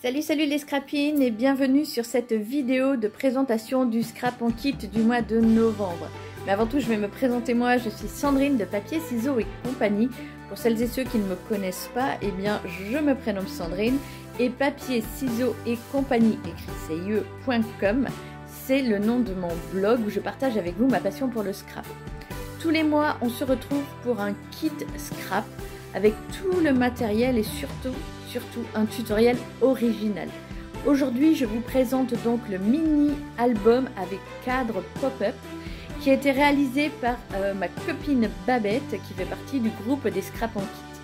Salut les scrapines et bienvenue sur cette vidéo de présentation du scrap en kit du mois de novembre. Mais avant tout, je vais me présenter moi, je suis Sandrine de Papier, Ciseaux et compagnie. Pour celles et ceux qui ne me connaissent pas, eh bien je me prénomme Sandrine et Papier, Ciseaux et compagnie, écrit CIE.com, c'est le nom de mon blog où je partage avec vous ma passion pour le scrap. Tous les mois, on se retrouve pour un kit scrap avec tout le matériel et surtout un tutoriel original. Aujourd'hui, je vous présente donc le mini album avec cadre pop-up qui a été réalisé par ma copine Babette qui fait partie du groupe des scrap en kit.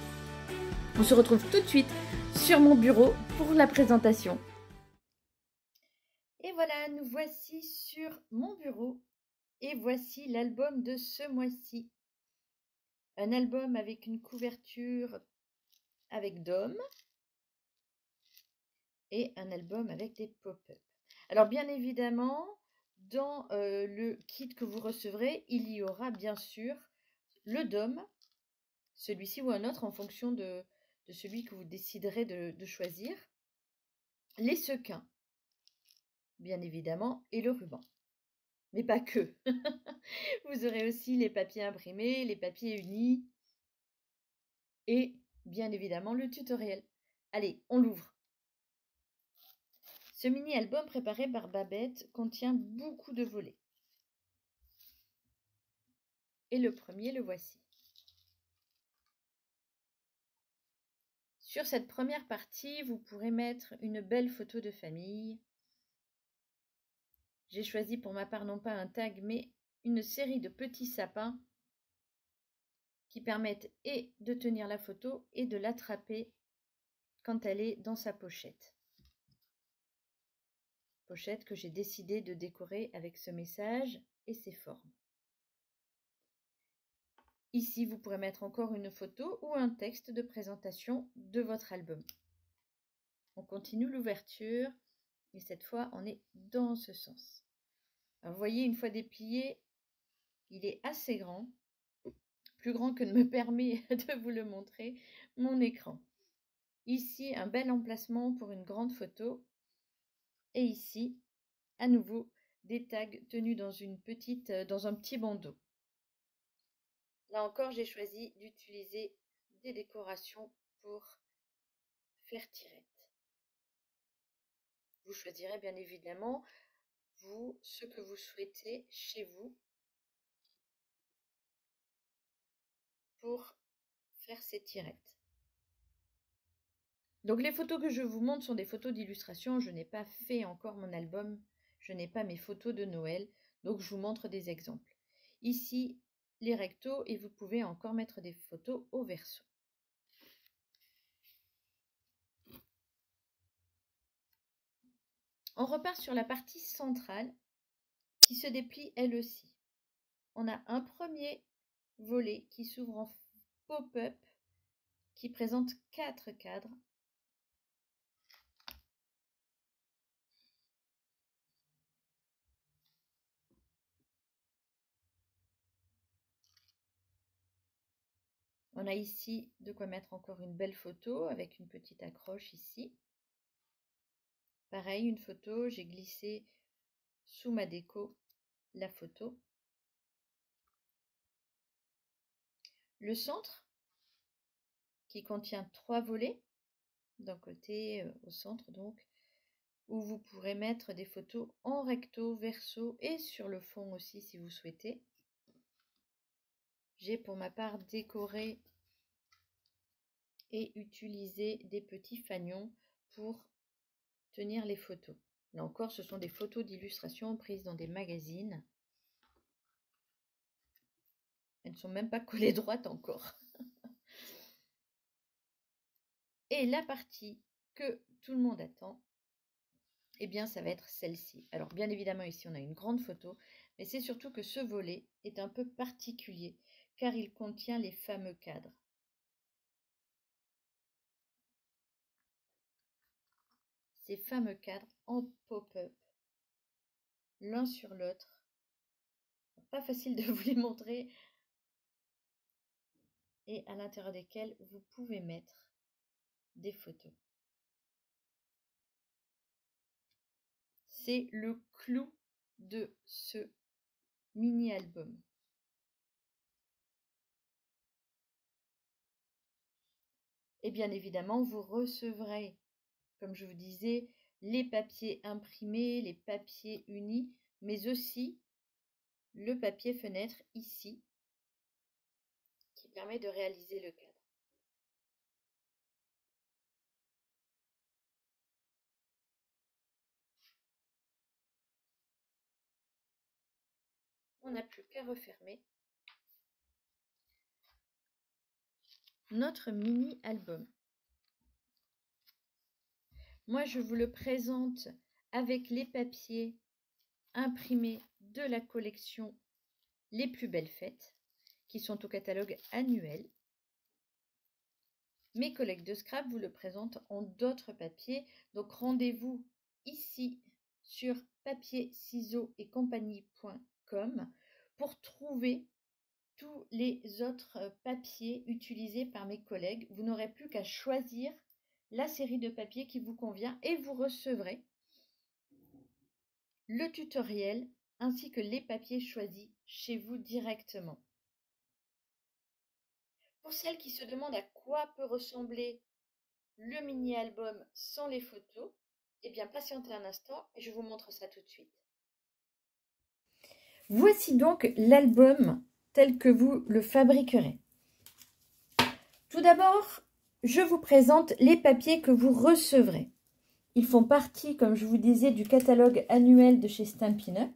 On se retrouve tout de suite sur mon bureau pour la présentation. Et voilà, nous voici sur mon bureau et voici l'album de ce mois-ci. Un album avec une couverture avec dôme et un album avec des pop-up. Alors bien évidemment, dans le kit que vous recevrez, il y aura bien sûr le dôme, celui-ci ou un autre en fonction de celui que vous déciderez de choisir, les sequins, bien évidemment, et le ruban. Mais pas que. Vous aurez aussi les papiers imprimés, les papiers unis et bien évidemment le tutoriel. Allez, on l'ouvre. Ce mini-album préparé par Babette contient beaucoup de volets. Et le premier, le voici. Sur cette première partie, vous pourrez mettre une belle photo de famille. J'ai choisi pour ma part non pas un tag, mais une série de petits sapins qui permettent et de tenir la photo et de l'attraper quand elle est dans sa pochette. Pochette que j'ai décidé de décorer avec ce message et ses formes. Ici, vous pourrez mettre encore une photo ou un texte de présentation de votre album. On continue l'ouverture et cette fois, on est dans ce sens. Alors, vous voyez, une fois déplié, il est assez grand, plus grand que ne me permet de vous le montrer mon écran. Ici, un bel emplacement pour une grande photo et ici, à nouveau, des tags tenus dans un petit bandeau. Là encore, j'ai choisi d'utiliser des décorations pour faire tirette. Vous choisirez bien évidemment, vous, ce que vous souhaitez chez vous pour faire ces tirettes. Donc les photos que je vous montre sont des photos d'illustration. Je n'ai pas fait encore mon album, je n'ai pas mes photos de Noël, donc je vous montre des exemples. Ici, les rectos et vous pouvez encore mettre des photos au verso. On repart sur la partie centrale qui se déplie elle aussi. On a un premier volet qui s'ouvre en pop-up qui présente 4 cadres. On a ici de quoi mettre encore une belle photo avec une petite accroche ici. Pareil, une photo, j'ai glissé sous ma déco la photo. Le centre qui contient 3 volets d'un côté au centre donc, où vous pourrez mettre des photos en recto, verso et sur le fond aussi si vous souhaitez. J'ai pour ma part décoré et utilisé des petits fanions pour tenir les photos. Là encore, ce sont des photos d'illustration prises dans des magazines. Elles ne sont même pas collées droites encore. Et la partie que tout le monde attend, eh bien, ça va être celle-ci. Alors, bien évidemment, ici, on a une grande photo, mais c'est surtout que ce volet est un peu particulier, car il contient les fameux cadres. Ces fameux cadres en pop-up, l'un sur l'autre. Pas facile de vous les montrer. Et à l'intérieur desquels vous pouvez mettre des photos. c'est le clou de ce mini-album. Et bien évidemment, vous recevrez, comme je vous disais, les papiers imprimés, les papiers unis, mais aussi le papier fenêtre ici, qui permet de réaliser le cadre. On n'a plus qu'à refermer notre mini-album. Moi, je vous le présente avec les papiers imprimés de la collection Les Plus Belles Fêtes, qui sont au catalogue annuel. Mes collègues de scrap vous le présentent en d'autres papiers. Donc, rendez-vous ici sur papier, ciseaux et compagnie.com pour trouver tous les autres papiers utilisés par mes collègues. Vous n'aurez plus qu'à choisir la série de papiers qui vous convient et vous recevrez le tutoriel ainsi que les papiers choisis chez vous directement. Pour celles qui se demandent à quoi peut ressembler le mini-album sans les photos, eh bien patientez un instant et je vous montre ça tout de suite. Voici donc l'album tel que vous le fabriquerez. Tout d'abord, je vous présente les papiers que vous recevrez. Ils font partie, comme je vous disais, du catalogue annuel de chez Stampin' Up.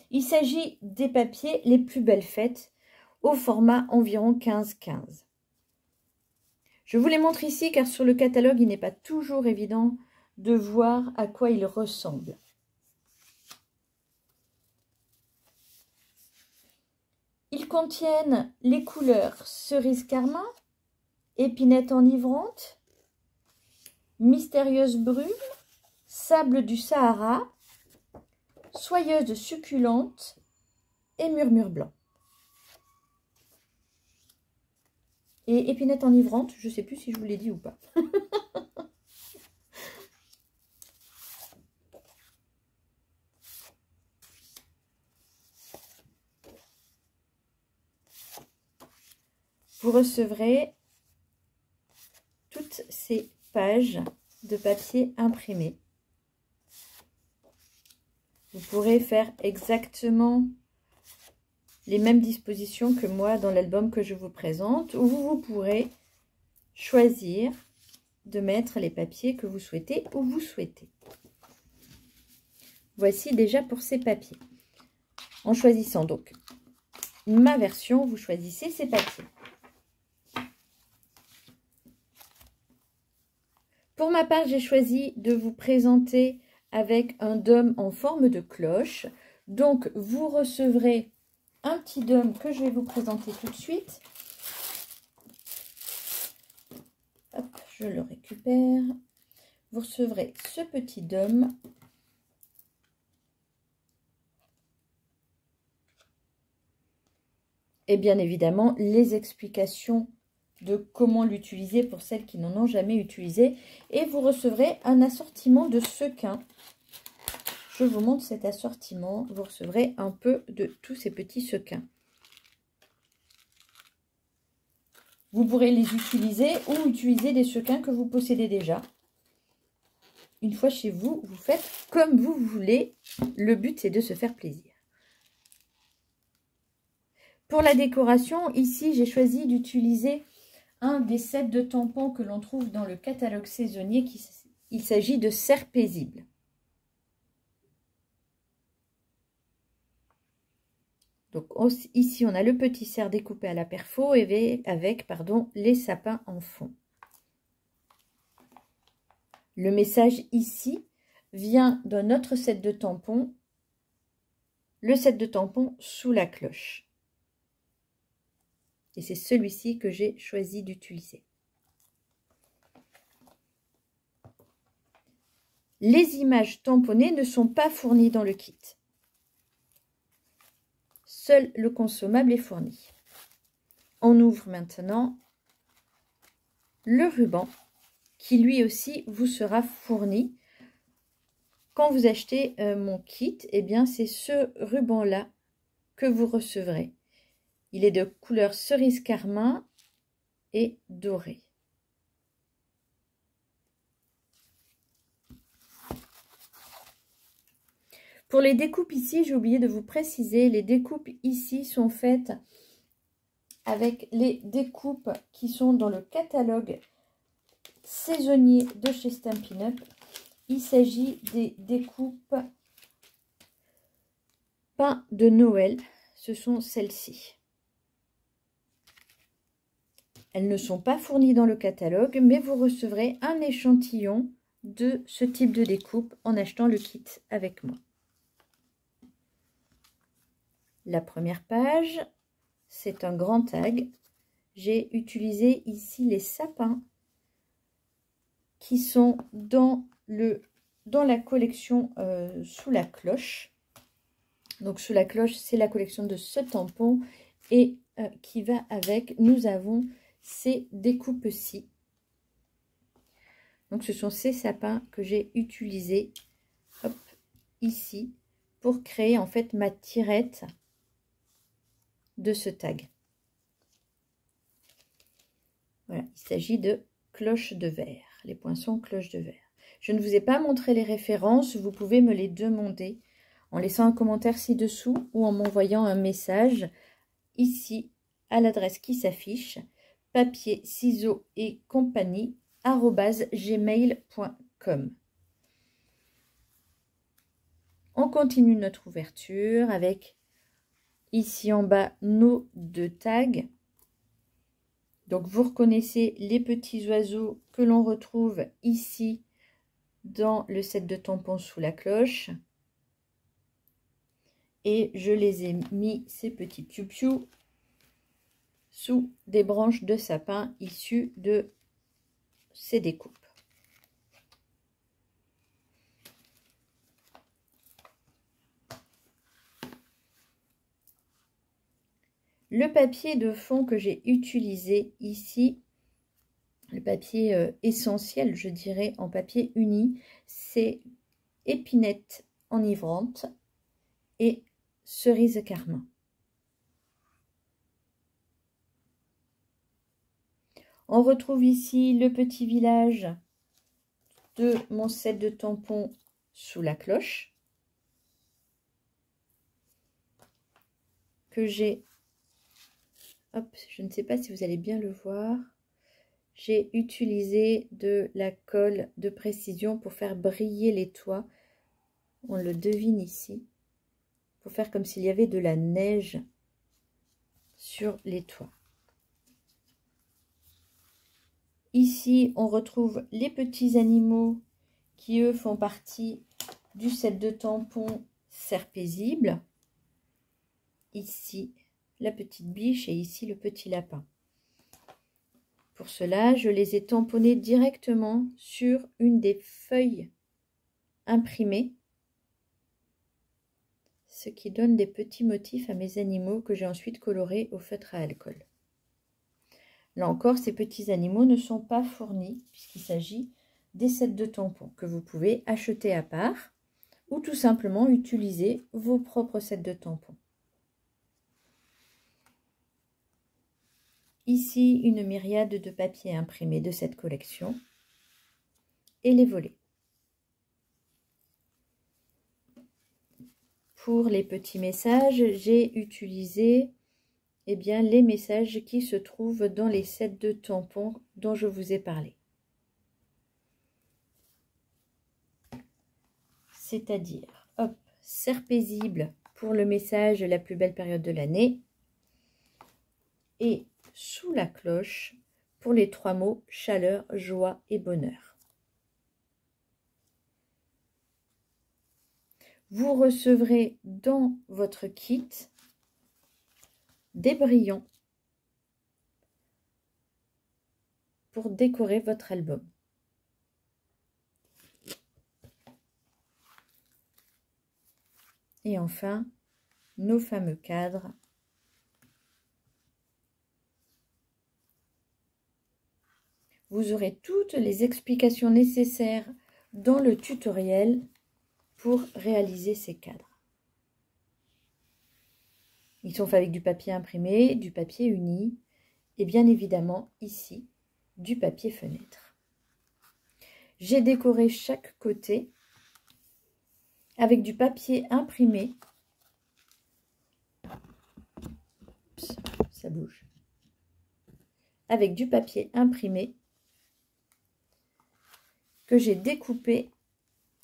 Il s'agit des papiers Les Plus Belles Fêtes au format environ 15-15. Je vous les montre ici car sur le catalogue, il n'est pas toujours évident de voir à quoi ils ressemblent. Ils contiennent les couleurs cerise carmin, épinette enivrante, mystérieuse brume, sable du Sahara, soyeuse succulente et murmure blanc. Et épinette enivrante, je ne sais plus si je vous l'ai dit ou pas. Vous recevrez toutes ces pages de papier imprimé. Vous pourrez faire exactement les mêmes dispositions que moi dans l'album que je vous présente, où vous pourrez choisir de mettre les papiers que vous souhaitez où vous souhaitez. Voici déjà pour ces papiers. En choisissant donc ma version, vous choisissez ces papiers. Pour ma part, j'ai choisi de vous présenter avec un dôme en forme de cloche. Donc, vous recevrez un petit dôme que je vais vous présenter tout de suite. Hop, je le récupère. Vous recevrez ce petit dôme. Et bien évidemment, les explications de comment l'utiliser pour celles qui n'en ont jamais utilisé. Et vous recevrez un assortiment de sequins. Je vous montre cet assortiment. Vous recevrez un peu de tous ces petits sequins. Vous pourrez les utiliser ou utiliser des sequins que vous possédez déjà. Une fois chez vous, vous faites comme vous voulez. Le but, c'est de se faire plaisir. Pour la décoration, ici, j'ai choisi d'utiliser un des sets de tampons que l'on trouve dans le catalogue saisonnier. Il s'agit de Serre Paisible. Donc ici, on a le petit cerf découpé à la perfo avec les sapins en fond. Le message ici vient d'un autre set de tampons, le set de tampons sous la cloche. Et c'est celui-ci que j'ai choisi d'utiliser. Les images tamponnées ne sont pas fournies dans le kit. Seul le consommable est fourni. On ouvre maintenant le ruban qui lui aussi vous sera fourni. quand vous achetez mon kit, eh bien c'est ce ruban-là que vous recevrez. Il est de couleur cerise carmin et doré. Pour les découpes ici, j'ai oublié de vous préciser, les découpes ici sont faites avec les découpes qui sont dans le catalogue saisonnier de chez Stampin' Up. Il s'agit des découpes pain de Noël. Ce sont celles-ci. Elles ne sont pas fournies dans le catalogue, mais vous recevrez un échantillon de ce type de découpe en achetant le kit avec moi. La première page, c'est un grand tag. J'ai utilisé ici les sapins qui sont dans la collection Sous la cloche. Donc sous la cloche, c'est la collection de ce tampon et qui va avec, nous avons ces découpes-ci. Donc ce sont ces sapins que j'ai utilisés ici pour créer en fait ma tirette de ce tag. Voilà, il s'agit de cloches de verre, les poinçons cloches de verre. Je ne vous ai pas montré les références, vous pouvez me les demander en laissant un commentaire ci-dessous ou en m'envoyant un message ici à l'adresse qui s'affiche, papier, ciseaux et compagnie @gmail.com. On continue notre ouverture avec ici en bas nos deux tags. Donc vous reconnaissez les petits oiseaux que l'on retrouve ici dans le set de tampons Sous la cloche. Et je les ai mis, ces petits piou-piou, sous des branches de sapin issues de ces découpes. Le papier de fond que j'ai utilisé ici, le papier essentiel, je dirais, en papier uni, c'est épinette enivrante et cerise carmin. On retrouve ici le petit village de mon set de tampons Sous la cloche que j'ai, je ne sais pas si vous allez bien le voir, j'ai utilisé de la colle de précision pour faire briller les toits. On le devine ici, pour faire comme s'il y avait de la neige sur les toits. Ici, on retrouve les petits animaux qui, eux, font partie du set de tampons Serre paisible. Ici, la petite biche et ici, le petit lapin. Pour cela, je les ai tamponnés directement sur une des feuilles imprimées, ce qui donne des petits motifs à mes animaux que j'ai ensuite colorés au feutre à alcool. Là encore, ces petits animaux ne sont pas fournis puisqu'il s'agit des sets de tampons que vous pouvez acheter à part ou tout simplement utiliser vos propres sets de tampons. Ici, une myriade de papiers imprimés de cette collection et les volets. Pour les petits messages, j'ai utilisé les messages qui se trouvent dans les sets de tampons dont je vous ai parlé. C'est-à-dire, Serre paisible pour le message la plus belle période de l'année et Sous la cloche pour les 3 mots chaleur, joie et bonheur. Vous recevrez dans votre kit des brillants pour décorer votre album. Et enfin, nos fameux cadres vous aurez toutes les explications nécessaires dans le tutoriel pour réaliser ces cadres. Ils sont faits avec du papier imprimé, du papier uni et bien évidemment ici du papier fenêtre. J'ai décoré chaque côté avec du papier imprimé. Oups, ça bouge. Avec du papier imprimé que j'ai découpé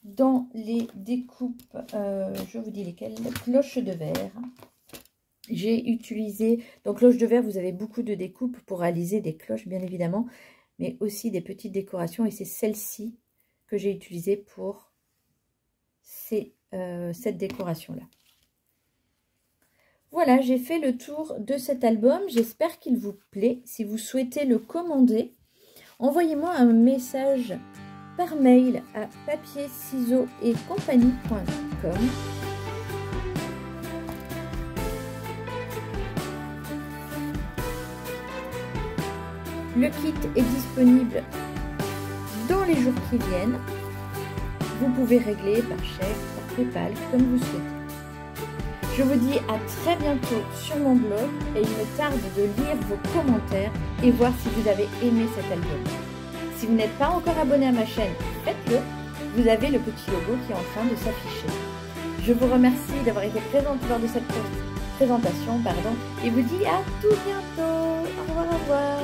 dans les découpes, je vous dis lesquelles, cloches de verre. J'ai utilisé, donc cloches de verre, vous avez beaucoup de découpes pour réaliser des cloches bien évidemment, mais aussi des petites décorations et c'est celle-ci que j'ai utilisée pour cette décoration-là. Voilà, j'ai fait le tour de cet album, j'espère qu'il vous plaît. Si vous souhaitez le commander, envoyez-moi un message par mail à papier-ciseaux-et-compagnie.com. Le kit est disponible dans les jours qui viennent. Vous pouvez régler par chèque, par PayPal, comme vous souhaitez. Je vous dis à très bientôt sur mon blog et il me tarde de lire vos commentaires et voir si vous avez aimé cet album. Si vous n'êtes pas encore abonné à ma chaîne, faites-le. Vous avez le petit logo qui est en train de s'afficher. Je vous remercie d'avoir été présente lors de cette présentation et vous dis à tout bientôt. Au revoir, au revoir.